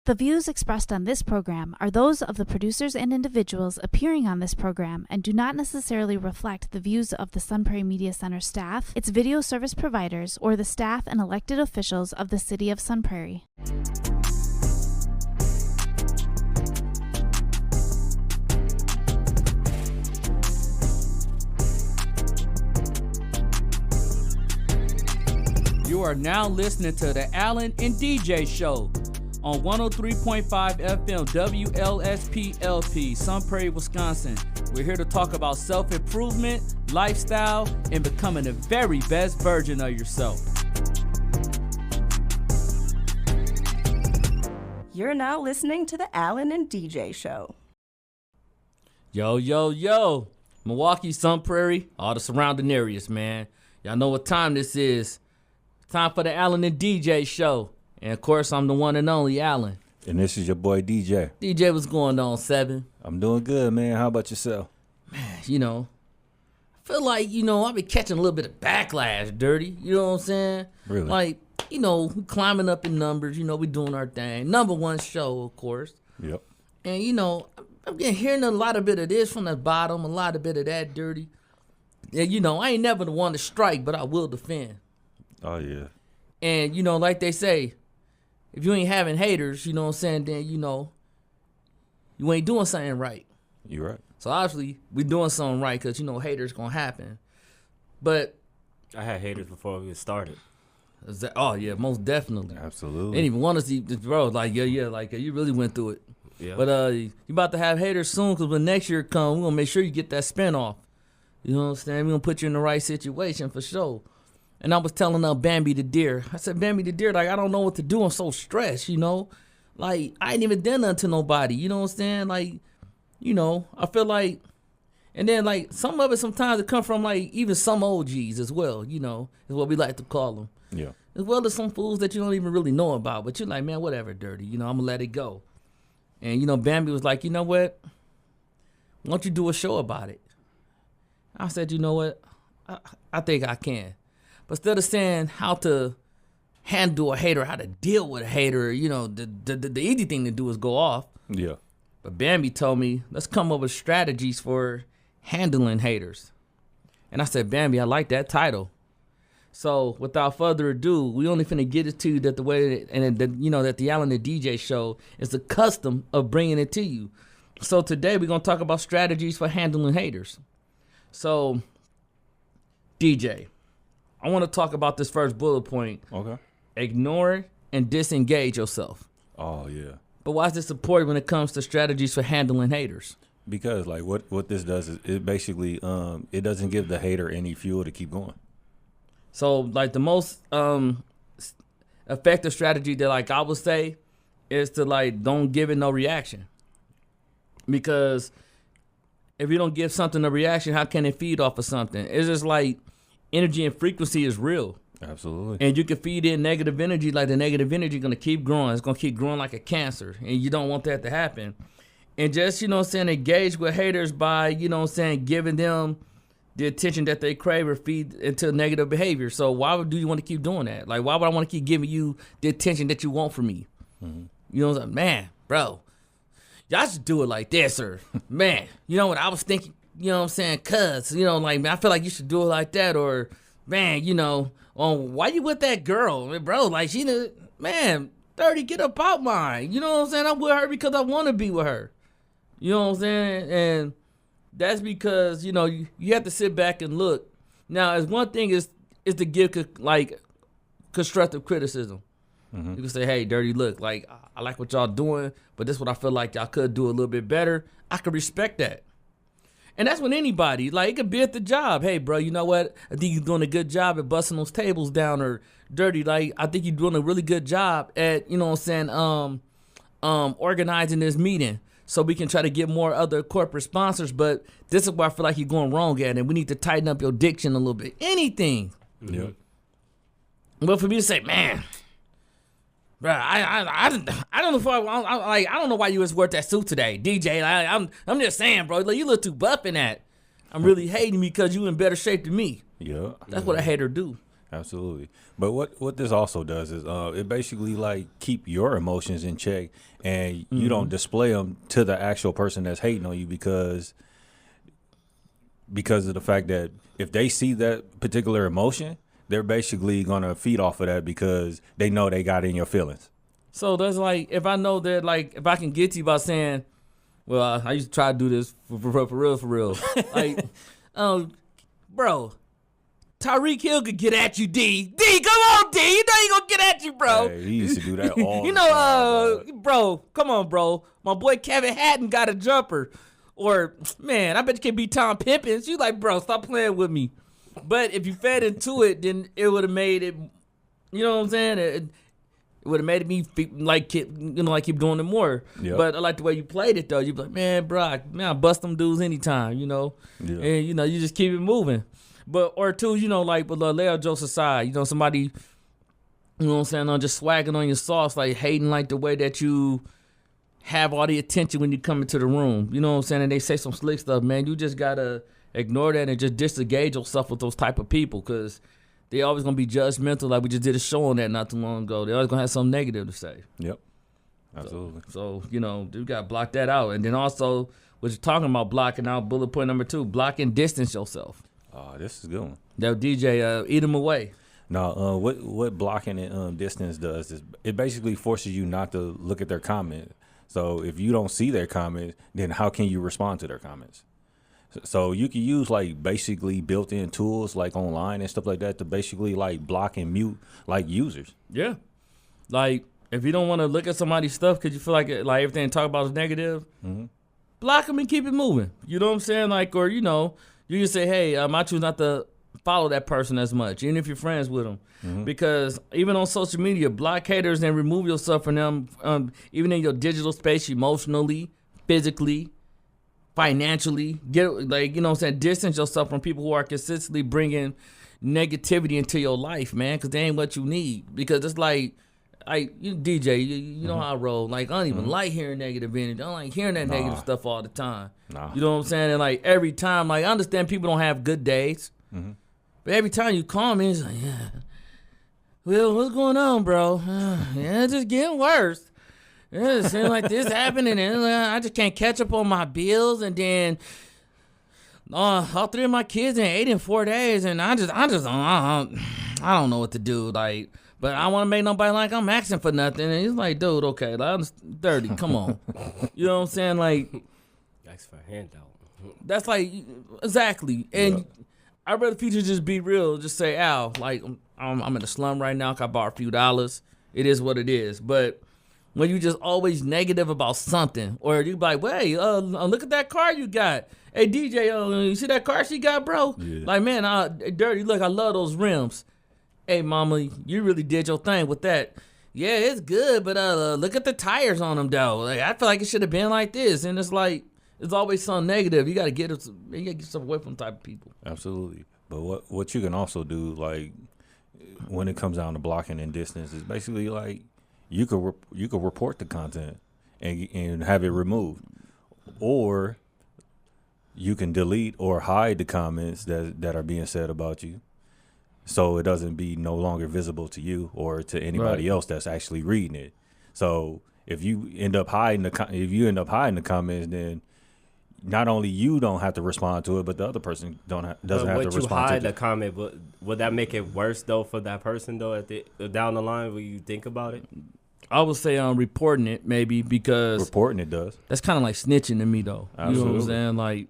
The views expressed on this program are those of the producers and individuals appearing on this program and do not necessarily reflect the views of the Sun Prairie Media Center staff, its video service providers, or the staff and elected officials of the City of Sun Prairie. You are now listening to the Allen and DJ Show on 103.5 FM WLSP-LP, Sun Prairie, Wisconsin. We're here to talk about self-improvement, lifestyle, and becoming the very best version of yourself. You're now listening to the Allen and DJ Show. Yo, yo, yo. Milwaukee, Sun Prairie, all the surrounding areas, man. Y'all know what time this is. Time for the Allen and DJ Show. And, of course, I'm the one and only Allen. And this is your boy, DJ. DJ, what's going on, 7? I'm doing good, man. How about yourself? Man, I feel like, I've been catching a little bit of backlash, Dirty. You know what I'm saying? Really? Like, climbing up in numbers. We doing our thing. Number one show, of course. Yep. And, I've been hearing a lot of bit of this from the bottom, a lot of bit of that, Dirty. And, I ain't never the one to strike, but I will defend. Oh, yeah. And, like they say, if you ain't having haters, you know what I'm saying, then, you ain't doing something right. You're right. So, obviously, we doing something right because, haters going to happen. But I had haters before we started. Oh, yeah, most definitely. Absolutely. They didn't even want to see, bro, like, you really went through it. Yeah. But you about to have haters soon because when next year comes, we're going to make sure you get that spinoff. You know what I'm saying? We're going to put you in the right situation for sure. And I was telling Bambi the deer. I said, Bambi the deer, like, I don't know what to do. I'm so stressed, Like, I ain't even done nothing to nobody. You know what I'm saying? Like, I feel like, and then, like, some of it sometimes it come from, like, even some OGs as well, is what we like to call them. Yeah. As well as some fools that you don't even really know about. But you're like, man, whatever, Dirty. I'm going to let it go. And, Bambi was like, you know what? Why don't you do a show about it? I said, you know what? I think I can. But instead of saying how to handle a hater, how to deal with a hater, the easy thing to do is go off. Yeah. But Bambi told me, let's come up with strategies for handling haters. And I said, Bambi, I like that title. So without further ado, we only finna get it to you that the way, that the Allen and DJ Show is the custom of bringing it to you. So today we're gonna talk about strategies for handling haters. So, DJ, I want to talk about this first bullet point. Okay. Ignore and disengage yourself. Oh, yeah. But why is this important when it comes to strategies for handling haters? Because, like, what this does is it basically, it doesn't give the hater any fuel to keep going. So, like, the most effective strategy that, like, I would say is to, like, don't give it no reaction. Because if you don't give something a reaction, how can it feed off of something? It's just like energy and frequency is real. Absolutely. And you can feed in negative energy, like the negative energy is going to keep growing. It's going to keep growing like a cancer. And you don't want that to happen. And just, engage with haters by, giving them the attention that they crave or feed into negative behavior. So why do you want to keep doing that? Like, why would I want to keep giving you the attention that you want from me? Mm-hmm. Man, bro, y'all should do it like this, or man, what I was thinking, cuz, man, I feel like you should do it like that, or man, why you with that girl, bro, like man, 30, get up out mine, I'm with her because I want to be with her, and that's because, you have to sit back and look. Now, as one thing is to give, like, constructive criticism. Mm-hmm. You can say, hey, Dirty, look, like, I like what y'all doing, but this is what I feel like y'all could do a little bit better. I could respect that. And that's with anybody. Like, it could be at the job. Hey, bro, you know what? I think you're doing a good job at busting those tables down, or Dirty, like, I think you're doing a really good job at, organizing this meeting so we can try to get more other corporate sponsors. But this is where I feel like you're going wrong at, and we need to tighten up your diction a little bit. Anything. Yeah. But for me to say, man, bro, I don't know if I don't know why you was worth that suit today, DJ. I'm just saying, bro. Like, you look too buff in that. I'm really hating because you in better shape than me. Yeah. That's what a hater do. Absolutely. But what this also does is it basically like keep your emotions in check, and you don't display them to the actual person that's hating on you because of the fact that if they see that particular emotion, they're basically going to feed off of that because they know they got in your feelings. So that's like, if I know that, like, if I can get to you by saying, well, I used to try to do this for real. Like, bro, Tyreek Hill could get at you, D. D, come on, D. You know he gonna get at you, bro. Hey, he used to do that all you the know, time, bro, come on, bro. My boy Kevin Hatton got a jumper. Or, man, I bet you can beat Tom Pippins. You like, bro, stop playing with me. But if you fed into it, then it would have made it, you know what I'm saying? It would have made me keep doing it more. Yep. But I like the way you played it, though. You be like, man, bro, I bust them dudes anytime, you know? Yeah. And, you know, you just keep it moving. But, or two, you know, like with Leo Joseph side, you know, somebody, you know what I'm saying, just swagging on your sauce, like hating like the way that you have all the attention when you come into the room. You know what I'm saying? And they say some slick stuff, man. You just got to ignore that and just disengage yourself with those type of people because they always going to be judgmental. Like we just did a show on that not too long ago. They always going to have something negative to say. Yep. Absolutely. So you know, you got to block that out. And then also, what you're talking about blocking out, bullet point number 2, block and distance yourself. Oh, this is a good one. That DJ, eat them away. Now, what blocking and distance does is it basically forces you not to look at their comment. So if you don't see their comments, then how can you respond to their comments? So you can use like basically built-in tools like online and stuff like that to basically like block and mute like users. Yeah. Like if you don't want to look at somebody's stuff because you feel like everything they talk about is negative, block them and keep it moving. You know what I'm saying? Like, or you know, you can say, hey, I choose not to follow that person as much, even if you're friends with them. Because even on social media, block haters and remove yourself from them, even in your digital space, emotionally, physically, financially. Get, like, you know what I'm saying, distance yourself from people who are consistently bringing negativity into your life, man, because they ain't what you need. Because it's like you DJ, you know how I roll. Like, I don't even like hearing negative energy. I don't like hearing that negative stuff all the time. You know what I'm saying? And like every time, like I understand people don't have good days. But every time you call me, it's like, yeah, well, what's going on, bro? Yeah, it's just getting worse. Yeah, it seems like this happening, and I just can't catch up on my bills. And then all 3 of my kids ate in 4 days, and I don't know what to do. Like, but I want to make nobody like I'm asking for nothing. And he's like, dude, okay, like, I'm 30. Come on, you know what I'm saying? Like, Ask for a handout. that's like exactly. And I'd rather people just be real. Just say, Al, like I'm in the slum right now. I borrowed a few dollars. It is what it is. But when you just always negative about something, or you be like, well, hey, look at that car you got. Hey, DJ, you see that car she got, bro? Yeah. Like, man, dirty. Look, I love those rims. Hey, mama, you really did your thing with that. Yeah, it's good, but look at the tires on them, though. Like, I feel like it should have been like this. And it's like, it's always something negative. You got to get yourself away from type of people. Absolutely. But what you can also do, like when it comes down to blocking and distance, is basically like you could report the content and have it removed, or you can delete or hide the comments that are being said about you, so it doesn't be no longer visible to you or to anybody else that's actually reading it. So if you end up hiding the comments, then not only you don't have to respond to it, but the other person doesn't have to respond to it. Would you hide the comment, but would that make it worse though for that person though down the line when you think about it? I would say reporting it maybe, because Reporting it does. that's kind of like snitching to me though. Absolutely. You know what I'm saying? Like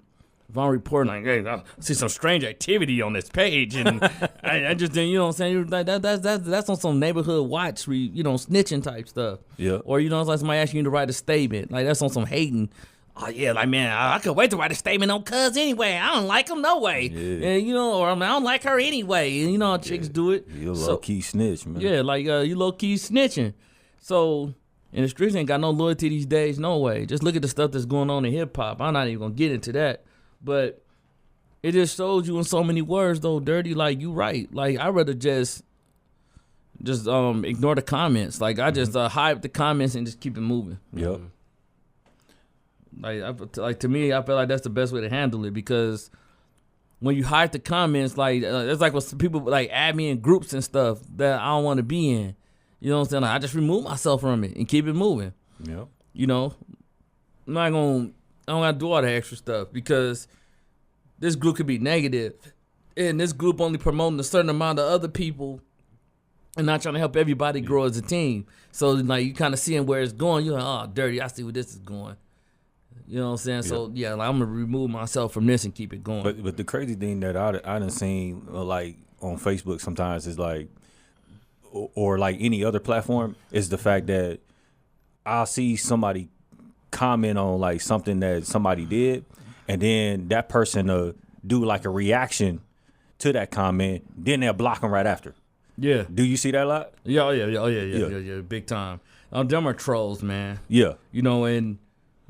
if I'm reporting, like, hey, I see some strange activity on this page, and I just didn't, you know what I'm saying? Like that's on some neighborhood watch, snitching type stuff. Yeah. Or it's like somebody asking you to write a statement, like that's on some hating. Oh yeah, like, man, I could wait to write a statement on Cuz anyway. I don't like him no way. Yeah. And or I don't like her anyway. And you know how chicks do it. You a low-key snitch, man. Yeah, like you low-key snitching. So, and the streets ain't got no loyalty these days, no way. Just look at the stuff that's going on in hip-hop. I'm not even going to get into that. But it just shows you in so many words, though, Dirty, like, you right. Like, I'd rather just ignore the comments. Like, I just hide the comments and just keep it moving. Yep. Like to me, I feel like that's the best way to handle it, because when you hide the comments, like it's like when some people like add me in groups and stuff that I don't want to be in. You know what I'm saying? Like, I just remove myself from it and keep it moving. Yep. You know, I don't gotta do all that extra stuff because this group could be negative, and this group only promoting a certain amount of other people and not trying to help everybody grow as a team. So like you kind of seeing where it's going. You're like, oh, dirty. I see where this is going. You know what I'm saying? Yeah. So yeah, like, I'm gonna remove myself from this and keep it going. But the crazy thing that I done seen like on Facebook sometimes is like, or like any other platform, is the fact that I'll see somebody comment on like something that somebody did, and then that person do like a reaction to that comment, then they'll block them right after. Yeah. Do you see that a lot? Yeah, yeah, big time. Them are trolls, man. Yeah. You know, and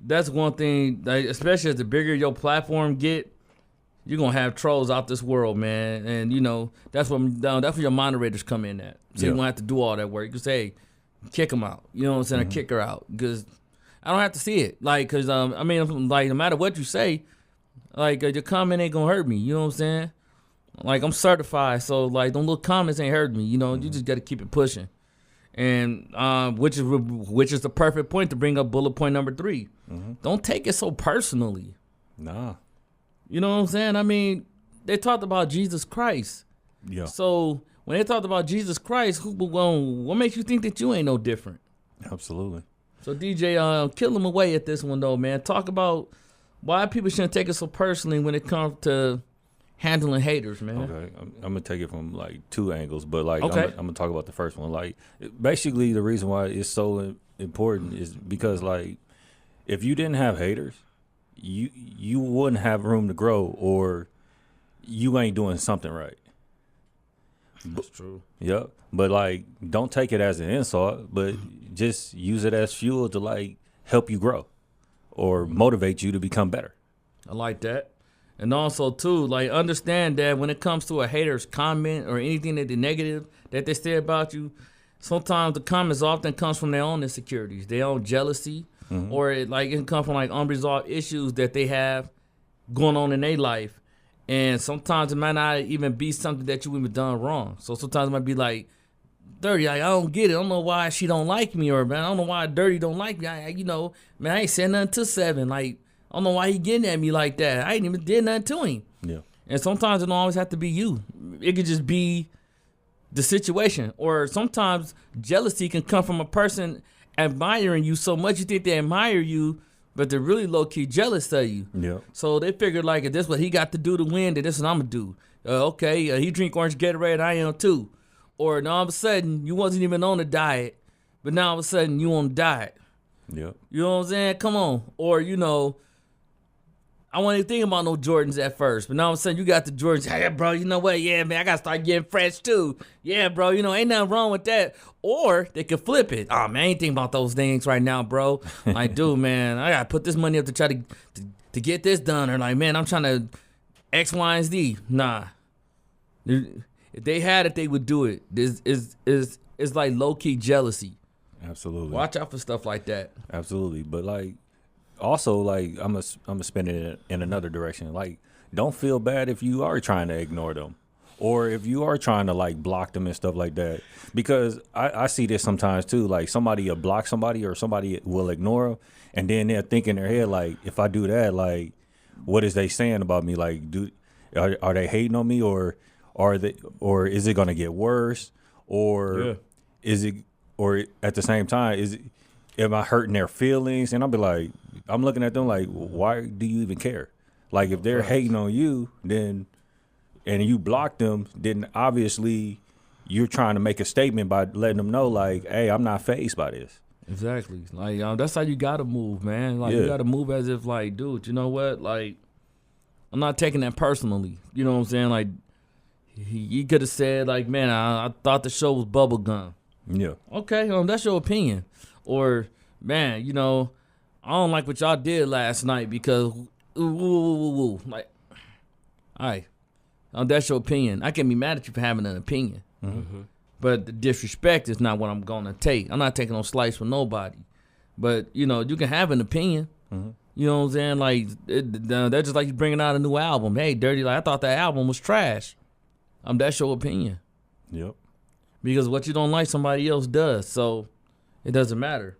that's one thing, like, especially as the bigger your platform get, you're gonna have trolls out this world, man. And you know, that's where your moderators come in at. So you won't have to do all that work. You can say, hey, kick them out. You know what I'm saying? Or kick her out. Because I don't have to see it. Like, cause I mean, like, no matter what you say, like, your comment ain't gonna hurt me. You know what I'm saying? Like, I'm certified, so like, them little comments ain't hurt me. You know, you just gotta keep it pushing. And which is the perfect point to bring up bullet point number 3. Don't take it so personally. Nah. You know what I'm saying? I mean, they talked about Jesus Christ. Yeah. So when they talked about Jesus Christ, what makes you think that you ain't no different? Absolutely. So DJ, kill him away at this one though, man. Talk about why people shouldn't take it so personally when it comes to handling haters, man. Okay, I'm gonna take it from like 2 angles, but like Okay. I'm gonna talk about the first one. Like, basically, the reason why it's so important is because like, if you didn't have haters, you wouldn't have room to grow, or you ain't doing something right. That's true. Yep. But like, don't take it as an insult, but just use it as fuel to like help you grow or motivate you to become better. I like that. And also, too, like, understand that when it comes to a hater's comment or anything that they negative that they say about you, sometimes the comments often comes from their own insecurities, their own jealousy, or it can come from, like, unresolved issues that they have going on in their life. And sometimes it might not even be something that you even done wrong. So sometimes it might be like, Dirty, like, I don't get it. I don't know why she don't like me, or, man, I don't know why Dirty don't like me. I ain't said nothing to 7. Like, I don't know why he getting at me like that. I ain't even did nothing to him. Yeah. And sometimes it don't always have to be you. It could just be the situation. Or sometimes jealousy can come from a person admiring you so much you think they admire you, but they're really low-key jealous of you. Yeah. So they figured, like, if this is what he got to do to win, then this is what I'm going to do. He drink orange Gatorade, I am too. Or now all of a sudden, you wasn't even on a diet, but now all of a sudden you on a diet. Yep. You know what I'm saying? Come on. Or, I wasn't even thinking about no Jordans at first, but now all of a sudden you got the Jordans. Hey, bro, you know what? Yeah, man, I got to start getting fresh too. Yeah, bro, ain't nothing wrong with that. Or they could flip it. Oh, man, I ain't thinking about those things right now, bro. Like, dude, man, I got to put this money up to try to get this done. Or like, man, I'm trying to X, Y, and Z. Nah. If they had it, they would do it. It's like low-key jealousy. Absolutely. Watch out for stuff like that. Absolutely. But like, also, like, I'm gonna spin it in another direction. Like, don't feel bad if you are trying to ignore them, or if you are trying to like block them and stuff like that. Because I see this sometimes too. Like, somebody will block somebody, or somebody will ignore them, and then they'll think in their head, like, if I do that, like, what is they saying about me? Like, are they hating on me, or is it gonna get worse, or is it, or at the same time, am I hurting their feelings? And I'll be like, I'm looking at them like, why do you even care? Like, if they're hating on you, then, and you block them, then obviously you're trying to make a statement by letting them know, like, hey, I'm not fazed by this. Exactly. Like, that's how you gotta move, man. Like, you gotta move as if, like, dude, you know what? Like, I'm not taking that personally. You know what I'm saying? Like, he could have said, like, man, I thought the show was bubblegum. Yeah. Okay, that's your opinion. Or, man, I don't like what y'all did last night because, like, all right, that's your opinion. I can be mad at you for having an opinion. But the disrespect is not what I'm going to take. I'm not taking no slice from nobody. But, you can have an opinion. You know what I'm saying? Like, that's just like you bringing out a new album. Hey, Dirty, like, I thought that album was trash. That's your opinion. Yep. Because what you don't like, somebody else does. So it doesn't matter.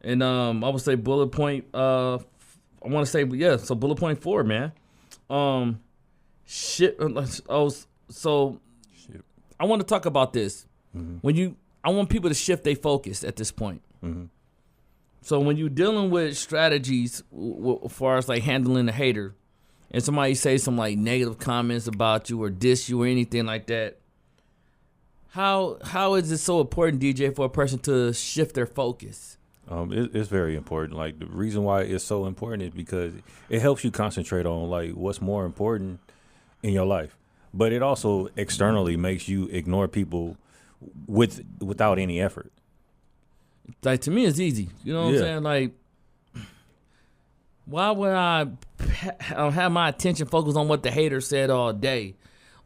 And I would say bullet point, I want to say, yeah, so bullet point 4, man. So I want to talk about this. I want people to shift their focus at this point. So when you're dealing with strategies as far as like handling the hater, and somebody say some like negative comments about you or diss you or anything like that, how is it so important, DJ, for a person to shift their focus? It's very important. Like, the reason why it's so important is because it helps you concentrate on like what's more important in your life. But it also externally makes you ignore people without any effort. Like, to me, it's easy. You know what I'm saying? Like, why would I have my attention focused on what the hater said all day?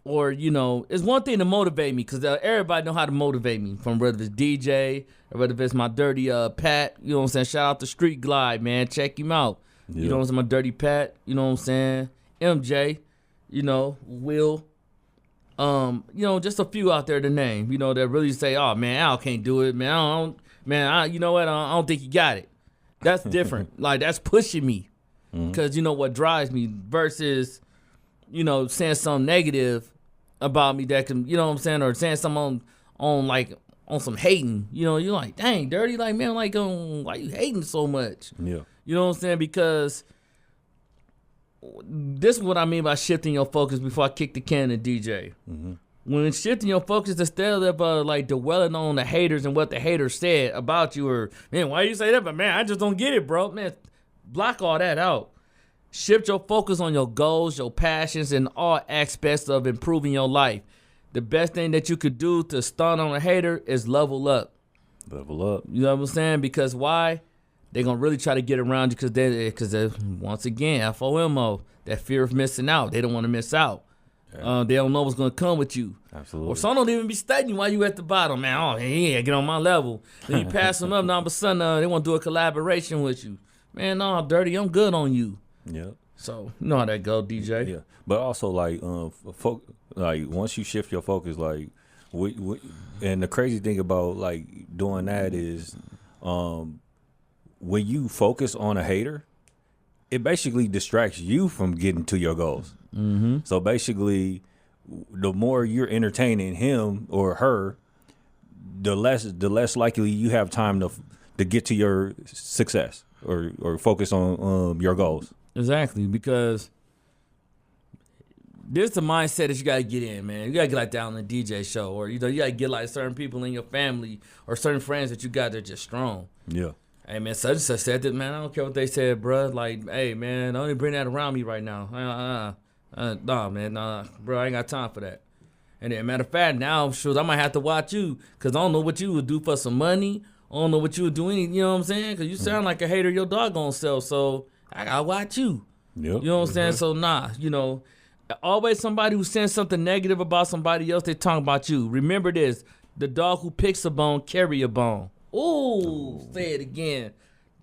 Or, you know, it's one thing to motivate me, because everybody know how to motivate me, from whether it's DJ or whether it's my dirty Pat. You know what I'm saying? Shout out to Street Glide, man. Check him out. You know what I'm saying? My dirty Pat. You know what I'm saying? MJ. You know, Will. You know, just a few out there to name. You know, that really say, "Oh man, Al can't do it, man. You know what? I don't think he got it." That's different. Like, that's pushing me, because you know what drives me versus, you know, saying something negative about me that can, you know what I'm saying, or saying something on some hating. You know, you're like, dang, Dirty, like, man, like, why you hating so much? Yeah. You know what I'm saying? Because this is what I mean by shifting your focus before I kick the can to DJ. When shifting your focus, instead of like dwelling on the haters and what the haters said about you, or, man, why you say that? But man, I just don't get it, bro. Man, block all that out. Shift your focus on your goals, your passions, and all aspects of improving your life. The best thing that you could do to stun on a hater is level up. Level up. You know what I'm saying? Because why? They're going to really try to get around you because once again, FOMO, that fear of missing out. They don't want to miss out. Yeah. They don't know what's going to come with you. Absolutely. Or some don't even be studying while you at the bottom, man. Oh, yeah, get on my level. Then you pass them up, now all of a sudden they want to do a collaboration with you. Man, no, Dirty, I'm good on you. Yeah. So, you know how that go, DJ. Yeah. But also, like, like, once you shift your focus, like, and the crazy thing about, like, doing that is when you focus on a hater, it basically distracts you from getting to your goals. So basically, the more you're entertaining him or her, the less likely you have time to get to your success or focus on your goals. Exactly, because this is the mindset that you got to get in, man. You got to get like that on the DJ show, or, you know, you got to get like certain people in your family or certain friends that you got that are just strong. Yeah. Hey, man, such and such said that, man. I don't care what they said, bro. Like, hey, man, don't even bring that around me right now. Nah, man, nah, bro, I ain't got time for that. And then, matter of fact, now, sure, I might have to watch you, because I don't know what you would do for some money. I don't know what you would do, you know what I'm saying? Because you sound like a hater your doggone self, so I got to watch you. Yep. You know what I'm saying? So, nah, you know, always somebody who says something negative about somebody else, they talking about you. Remember this, the dog who picks a bone, carry a bone. Ooh, say it again.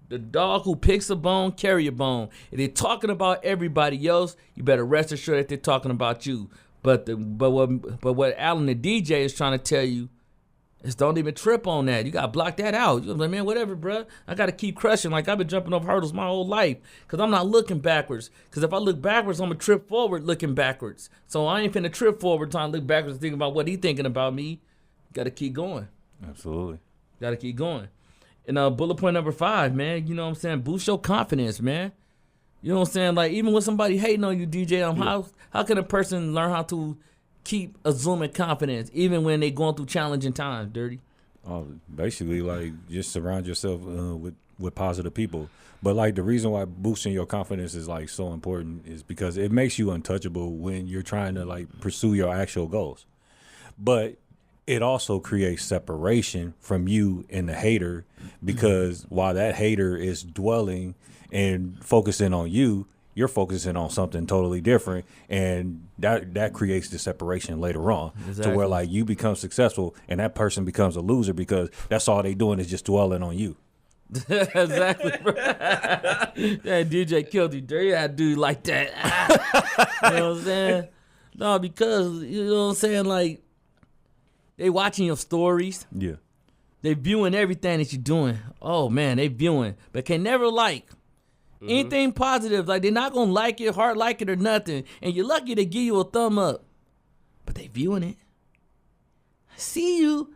The dog who picks a bone, carry a bone. If they're talking about everybody else, you better rest assured that they're talking about you. But what Alan the DJ is trying to tell you is don't even trip on that. You got to block that out. You're like, man, whatever, bro. I got to keep crushing. Like, I've been jumping over hurdles my whole life because I'm not looking backwards. Because if I look backwards, I'm going to trip forward looking backwards. So I ain't finna trip forward trying to look backwards thinking about what he thinking about me. Got to keep going. Absolutely. Got to keep going. And bullet point number 5, man, you know what I'm saying? Boost your confidence, man. You know what I'm saying? Like, even with somebody hating on you, DJ, how can a person learn how to keep assuming confidence even when they going through challenging times, Dirty? Basically, like, just surround yourself with positive people. But, like, the reason why boosting your confidence is, like, so important is because it makes you untouchable when you're trying to, like, pursue your actual goals. But it also creates separation from you and the hater, because while that hater is dwelling and focusing on you, you're focusing on something totally different, and that creates the separation later on. Exactly. To where, like, you become successful and that person becomes a loser because that's all they doing is just dwelling on you. Exactly, bro. That DJ killed you, dirty. I do like that. You know what I'm saying? No, because you know what I'm saying. Like they watching your stories. Yeah. They viewing everything that you're doing. Oh man, they viewing, but can never like anything positive. Like they're not gonna like it, heart like it or nothing. And you're lucky they give you a thumb up, but they viewing it. I see you.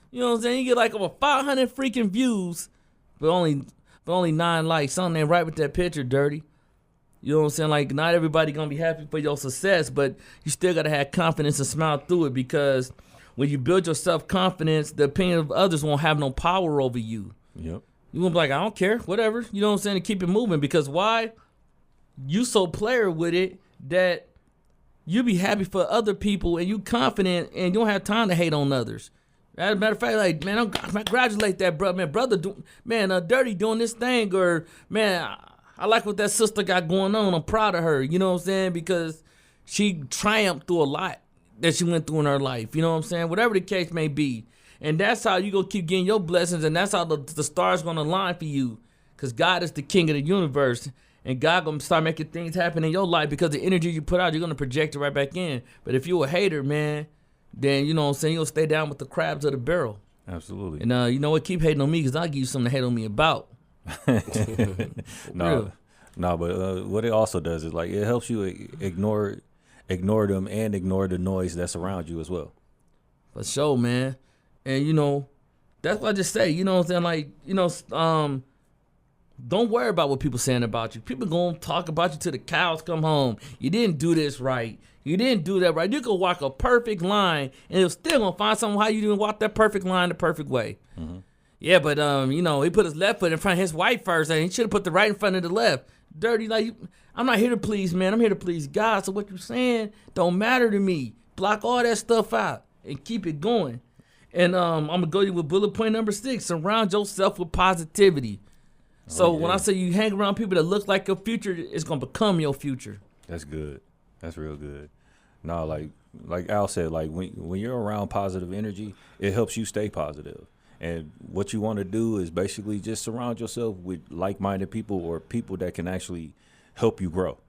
You know what I'm saying? You get like over 500 freaking views, but only 9 likes. Something ain't right with that picture, dirty. You know what I'm saying? Like not everybody gonna be happy for your success, but you still gotta have confidence and smile through it, because when you build your self-confidence, the opinion of others won't have no power over you. Yep. You won't be like, I don't care, whatever. You know what I'm saying? To keep it moving, because why? You so player with it that you be happy for other people and you confident and you don't have time to hate on others. As a matter of fact, like, man, I congratulate that brother. Man, Dirty doing this thing, or, man, I like what that sister got going on. I'm proud of her, you know what I'm saying? Because she triumphed through a lot that she went through in her life, you know what I'm saying? Whatever the case may be. And that's how you gonna keep getting your blessings, and that's how the stars gonna align for you. Because God is the king of the universe, and God gonna start making things happen in your life, because the energy you put out, you're gonna project it right back in. But if you a hater, man, then you know what I'm saying, you'll stay down with the crabs of the barrel. Absolutely. And you know what, keep hating on me, because I'll give you something to hate on me about. No, but what it also does is like it helps you ignore them and ignore the noise that's around you as well. For sure, man. And you know, that's what I just say. You know what I'm saying? Like, you know, don't worry about what people saying about you. People gonna talk about you till the cows come home. You didn't do this right. You didn't do that right. You could walk a perfect line, and you're still gonna find something how you didn't walk that perfect line the perfect way. Mm-hmm. Yeah, but you know, he put his left foot in front of his right first, and he should have put the right in front of the left. Dirty, like, I'm not here to please man. I'm here to please God. So what you're saying don't matter to me. Block all that stuff out and keep it going. And I'm gonna go with bullet point number 6. Surround yourself with positivity. So when I say you hang around people that look like your future, it's gonna become your future. That's good. That's real good. No, like Al said, like when you're around positive energy, it helps you stay positive. And what you want to do is basically just surround yourself with like-minded people, or people that can actually help you grow.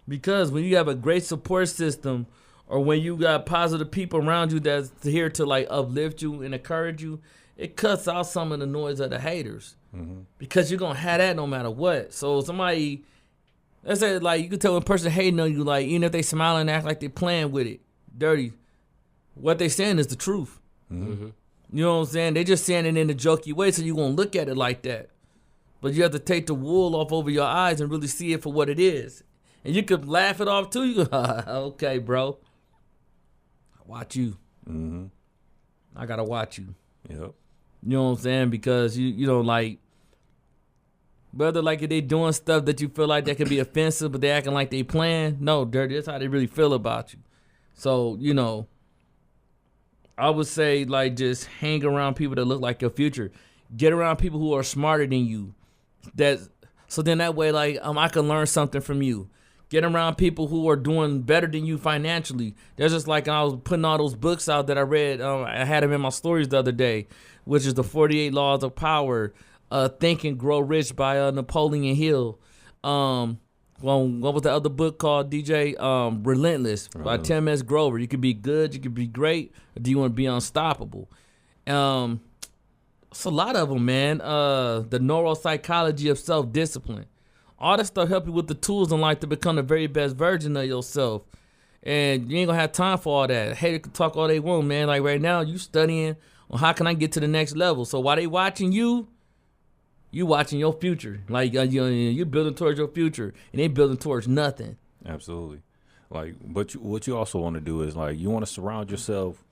Because when you have a great support system, or when you got positive people around you that's here to like uplift you and encourage you, it cuts out some of the noise of the haters. Mm-hmm. Because you're going to have that no matter what. So somebody, let's say, like, you can tell when a person hating on you, like, even if they smile and act like they playing with it, dirty, what they saying is the truth. Mm-hmm. You know what I'm saying? They just saying it in a jokey way, so you're going to look at it like that. But you have to take the wool off over your eyes and really see it for what it is. And you could laugh it off too. You go, okay, bro. I watch you. Mm-hmm. I got to watch you. Yep. You know what I'm saying? Because, you know, like, whether, like, if they doing stuff that you feel like that can be offensive, but they acting like they playing, no, dirty, that's how they really feel about you. So, you know, I would say, like, just hang around people that look like your future. Get around people who are smarter than you. So then that way, like, I can learn something from you. Get around people who are doing better than you financially. There's just like, I was putting all those books out that I read. I had them in my stories the other day, which is the 48 Laws of Power, Think and Grow Rich by Napoleon Hill. What was the other book called, DJ? Relentless by Tim S. Grover. You could be good, you could be great, or do you want to be unstoppable? It's a lot of them, man. The neuropsychology of self-discipline. All that stuff help you with the tools in life to become the very best version of yourself. And you ain't gonna have time for all that. Hater can talk all they want, man. Like right now, you studying on how can I get to the next level. So while they watching you watching your future. Like you're building towards your future, and they building towards nothing. Absolutely. Like, but what you also want to do is, like, you want to surround yourself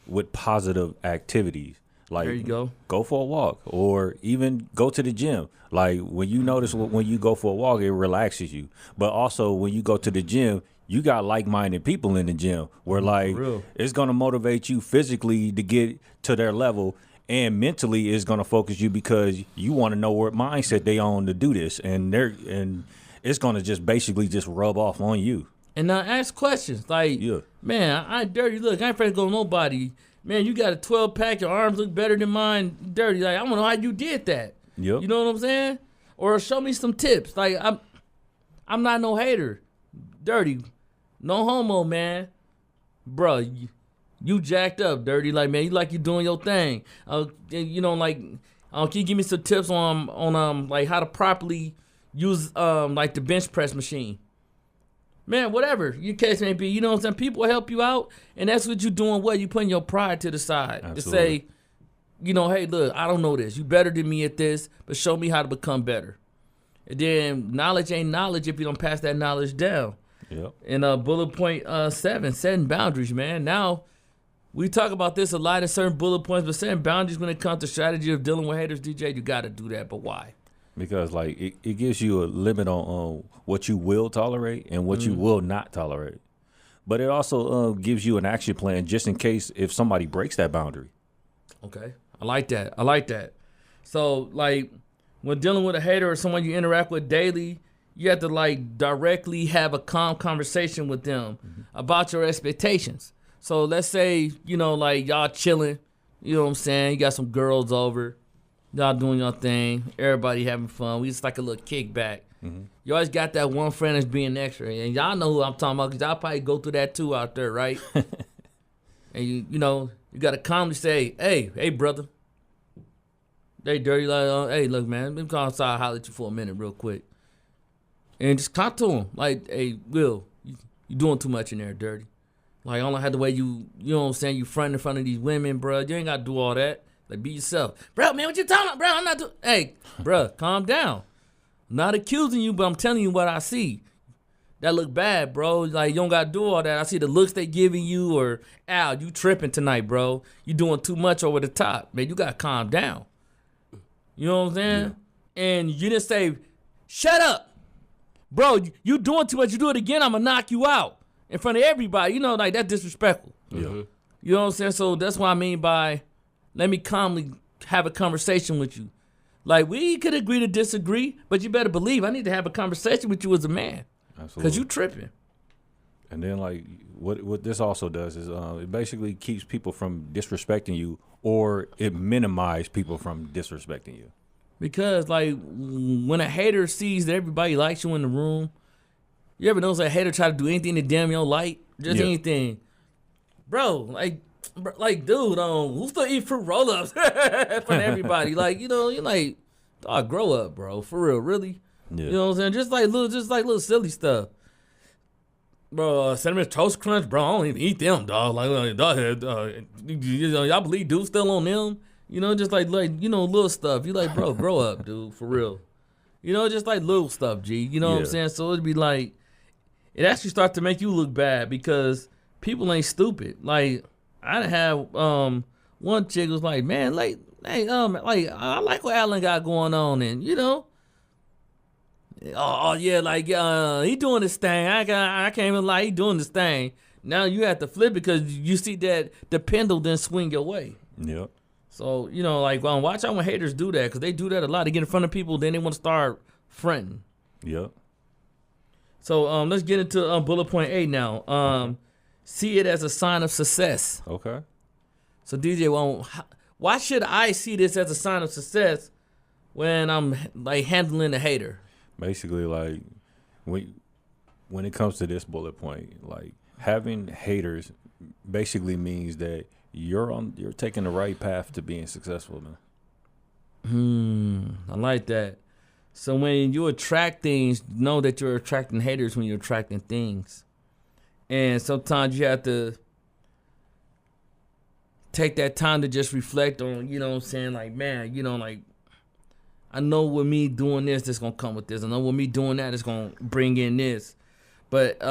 with positive activities. Like, there you go for a walk, or even go to the gym. Like, when you notice when you go for a walk, it relaxes you. But also when you go to the gym, you got like-minded people in the gym where, like, it's going to motivate you physically to get to their level, and mentally it's going to focus you because you want to know what mindset they on to do this, and it's going to just basically just rub off on you. And now ask questions like, man, I dirty. Look, I ain't afraid to go to nobody. man, you got a 12-pack, your arms look better than mine, dirty. Like, I don't know how you did that. Yep. You know what I'm saying? Or show me some tips. Like, I'm not no hater. Dirty. No homo, man. Bruh, you jacked up, dirty. Like, man, you doing your thing. You know, like, can you give me some tips on like how to properly use like the bench press machine? Man, whatever your case may be, you know what I'm saying? People help you out, and that's what you doing. What you putting your pride to the side. Absolutely. To say, you know, hey, look, I don't know this. You better than me at this, but show me how to become better. And then knowledge ain't knowledge if you don't pass that knowledge down. Yep. And bullet point 7, setting boundaries, man. Now, we talk about this a lot in certain bullet points, but setting boundaries when it comes to strategy of dealing with haters, DJ, you got to do that. But why? Because, like, it gives you a limit on what you will tolerate and what you will not tolerate. But it also gives you an action plan just in case if somebody breaks that boundary. Okay. I like that. So, like, when dealing with a hater or someone you interact with daily, you have to, like, directly have a calm conversation with them about your expectations. So, let's say, you know, like, y'all chilling, you know what I'm saying? You got some girls over. Y'all doing your thing. Everybody having fun. We just like a little kickback. You always got that one friend that's being extra. And y'all know who I'm talking about because y'all probably go through that too out there, right? And you know, you got to calmly say, hey, brother. They dirty. Like, hey, look, man. Let me come outside and holler at you for a minute real quick. And just talk to him. Like, hey, Will, you doing too much in there, dirty. Like, I don't like the way you know what I'm saying, you front in front of these women, bro. You ain't got to do all that. Like, be yourself. Bro, man, what you talking about? Bro, I'm not doing... Hey, bro, calm down. I'm not accusing you, but I'm telling you what I see. That look bad, bro. Like, you don't got to do all that. I see the looks they giving you or, Al, you tripping tonight, bro. You doing too much over the top. Man, you got to calm down. You know what I'm saying? Yeah. And you didn't say, shut up. Bro, you doing too much. You do it again, I'm going to knock you out in front of everybody. You know, like, that's disrespectful. Yeah. You know what I'm saying? So that's what I mean by... Let me calmly have a conversation with you. Like, we could agree to disagree, but you better believe I need to have a conversation with you as a man. Absolutely. Because you tripping. And then, like, what this also does is it basically keeps people from disrespecting you, or it minimizes people from disrespecting you. Because, like, when a hater sees that everybody likes you in the room, you ever notice a hater try to do anything to dim your light? Just anything. Bro, like, dude, who still eat fruit roll-ups from everybody? Like, you know, you're like, dog, grow up, bro. For real, really. Yeah. You know what I'm saying? Just like little silly stuff. Bro, Cinnamon Toast Crunch, bro, I don't even eat them, dog. Like, dog, you know, y'all believe dude still on them? You know, just like, you know, little stuff. You like, bro, grow up, dude, for real. You know, just like little stuff, G. You know what I'm saying? So it'd be like, it actually starts to make you look bad because people ain't stupid. Like, I have one chick was like, man, like, hey, like, I like what Alan got going on, and you know, oh yeah, like, he doing this thing. I can't even lie, he doing this thing. Now you have to flip it because you see that the pendulum then swing your way. Yep. So you know, like, watch out when haters do that because they do that a lot. They get in front of people, then they want to start fronting. Yep. So let's get into bullet point 8 now. See it as a sign of success. Okay. So DJ, why should I see this as a sign of success when I'm like handling a hater? Basically, like when it comes to this bullet point, like having haters basically means that you're taking the right path to being successful, man. I like that. So when you attract things, know that you're attracting haters when you're attracting things. And sometimes you have to take that time to just reflect on, you know what I'm saying? Like, man, you know, like, I know with me doing this, it's going to come with this. I know with me doing that, it's going to bring in this. But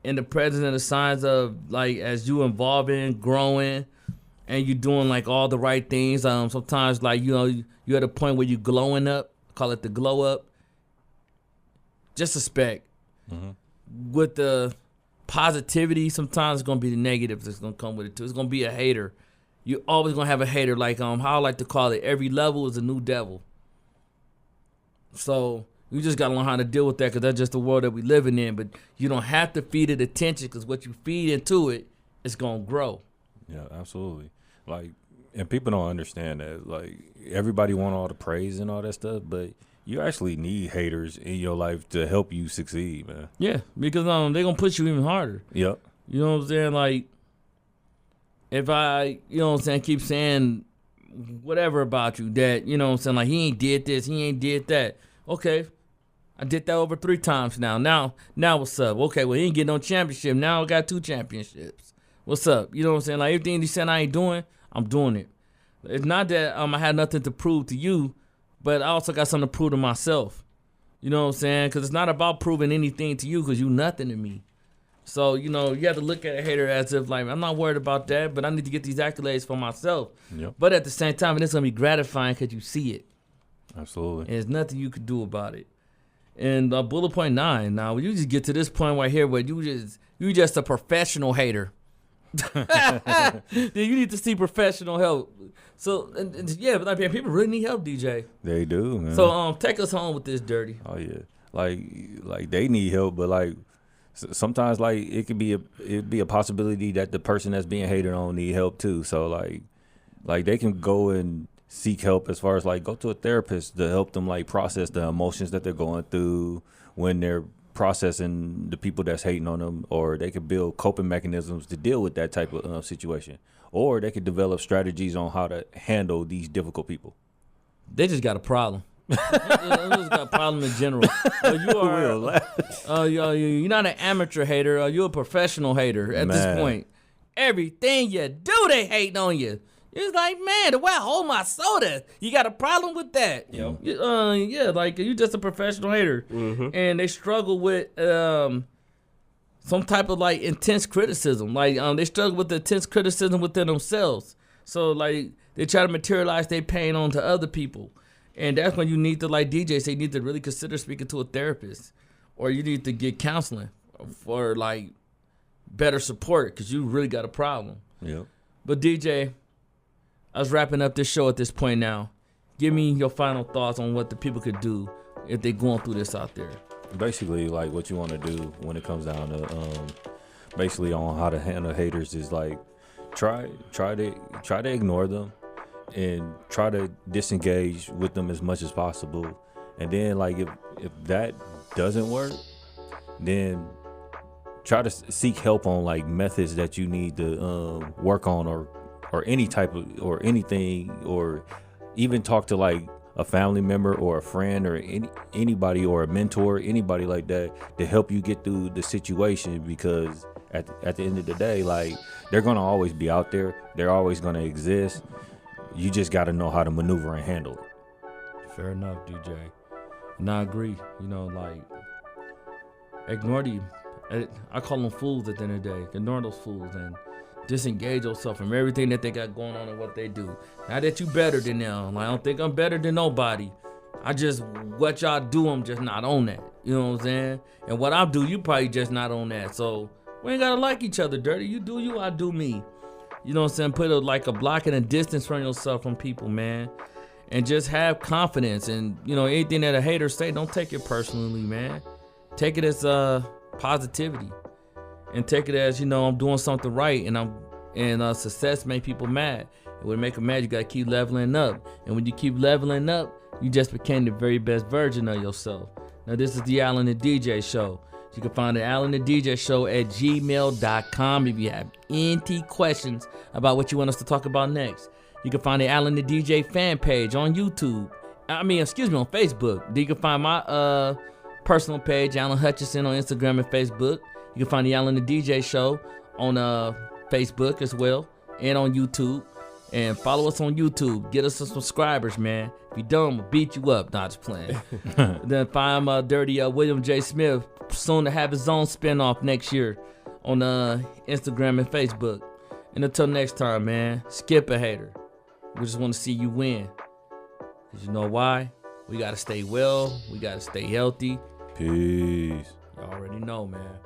in the presence of the signs of, like, as you evolving, growing, and you doing, like, all the right things, sometimes, like, you know, you're at a point where you're glowing up, call it the glow up. Just suspect. With the positivity, sometimes it's going to be the negatives that's going to come with it, too. It's going to be a hater. You're always going to have a hater. Like, how I like to call it, every level is a new devil. So you just got to learn how to deal with that because that's just the world that we living in. But you don't have to feed it attention because what you feed into it, it's going to grow. Yeah, absolutely. Like, and people don't understand that. Like, everybody want all the praise and all that stuff, but you actually need haters in your life to help you succeed, man. Yeah, because they're gonna push you even harder. Yep. You know what I'm saying? Like, if I, you know what I'm saying, keep saying whatever about you that, you know what I'm saying, like, he ain't did this, he ain't did that. Okay, I did that over 3 times now. Now what's up? Okay, well, he ain't getting no championship. Now I got 2 championships. What's up? You know what I'm saying? Like, everything he said I ain't doing, I'm doing it. It's not that I had nothing to prove to you, but I also got something to prove to myself. You know what I'm saying? Because it's not about proving anything to you, because you nothing to me. So, you know, you have to look at a hater as if, like, I'm not worried about that, but I need to get these accolades for myself. Yep. But at the same time, it's going to be gratifying because you see it. Absolutely. And there's nothing you can do about it. And bullet point 9, now, you just get to this point right here where you just a professional hater. Then you need to see professional help. So, yeah, but like, man, people really need help, DJ. They do, man. So, take us home with this, Dirty. Oh yeah, like they need help, but like sometimes like it'd be a possibility that the person that's being hated on need help too. So like they can go and seek help as far as like go to a therapist to help them like process the emotions that they're going through when they're processing the people that's hating on them, or they could build coping mechanisms to deal with that type of situation, or they could develop strategies on how to handle these difficult people. They just got a problem. They just got a problem in general. You're not an amateur hater. You're a professional hater at this point. Everything you do, they hating on you. It's like, man, the way I hold my soda, you got a problem with that? Yep. Yeah, like you just a professional hater, and they struggle with some type of like intense criticism. Like they struggle with the intense criticism within themselves. So like they try to materialize their pain onto other people, and that's when you need to, like DJ say, you need to really consider speaking to a therapist, or you need to get counseling for like better support because you really got a problem. Yep. But DJ, I was wrapping up this show at this point now. Give me your final thoughts on what the people could do if they're going through this out there. Basically, like what you want to do when it comes down to basically on how to handle haters is like try to ignore them and try to disengage with them as much as possible. And then like if that doesn't work, then try to seek help on like methods that you need to work on, or any type of, or anything, or even talk to like a family member or a friend or anybody or a mentor, anybody like that to help you get through the situation, because at the end of the day, like they're gonna always be out there, they're always gonna exist. You just gotta know how to maneuver and handle it. Fair enough, DJ. And I agree. You know, like ignore the, I call them fools at the end of the day. Ignore those fools and disengage yourself from everything that they got going on and what they do. Not that you better than them. Like, I don't think I'm better than nobody. I just, what y'all do, I'm just not on that. You know what I'm saying? And what I do, you probably just not on that. So we ain't gotta like each other, Dirty. You do you, I do me. You know what I'm saying? Put a block and a distance from yourself from people, man. And just have confidence. And, you know, anything that a hater say, don't take it personally, man. Take it as positivity. And take it as, you know, I'm doing something right, and success make people mad. And when it make them mad, you gotta keep leveling up. And when you keep leveling up, you just became the very best version of yourself. Now, this is the Alan the DJ Show. You can find the Alan the DJ Show at gmail.com if you have any questions about what you want us to talk about next. You can find the Alan the DJ fan page on YouTube. On Facebook. You can find my personal page, Alan Hutchinson, on Instagram and Facebook. You can find the Alan the DJ Show on Facebook as well, and on YouTube. And follow us on YouTube. Get us some subscribers, man. If you don't, I'm going to beat you up. Not just playing. Then find Dirty William J. Smith, soon to have his own spinoff next year on Instagram and Facebook. And until next time, man, skip a hater. We just want to see you win. Because you know why? We got to stay well. We got to stay healthy. Peace. You already know, man.